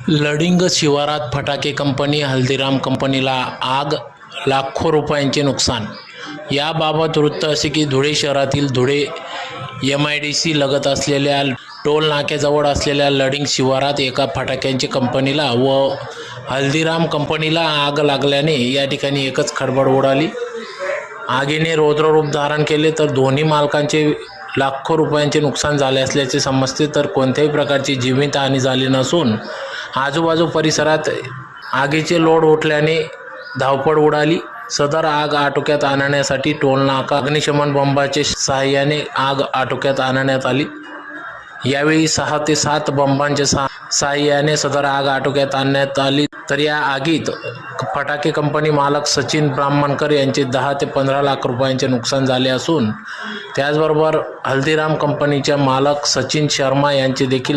लडिंग शिवारात फटाके कंपनी हल्दीराम कंपनीला आग, लाखो रुपयांचे नुकसान। याबाबत वृत्त असे की धुळे शहरातील धुळे MIDC लगत असलेल्या टोल नाक्याजवळ असलेल्या लडिंग शिवारात एका फटाक्यांच्या कंपनीला व हल्दीराम कंपनीला आग लागल्याने या ठिकाणी एकच खळबळ उडाली। आगीने रौद्ररूप धारण केले तर दोन्ही मालकांचे लाखो रुपयांचे नुकसान झाले असल्याचे समजते, तर कोणत्याही प्रकारची जीवितहानी झाली नसून आजूबाजू परिसरात आगीचे लोट उठल्याने धावपळ उडाली। सदर आग आटोक्यात आणण्यासाठी टोलनाका अग्निशमन बंबाच्या सहाय्याने आग आटोक्यात आणण्यात आली। यावेळी 6 ते 7 बंबांच्या सहाय्याने सदर आग आटोक्यात आणण्यात आली। तर या आगीत फटाके कंपनी मालक सचिन ब्राह्मणकर यांचे 10 ते 15 लाख रुपयांचे नुकसान झाले असून त्याचबरोबर हल्दीराम कंपनीच्या मालक सचिन शर्मा यांचे देखील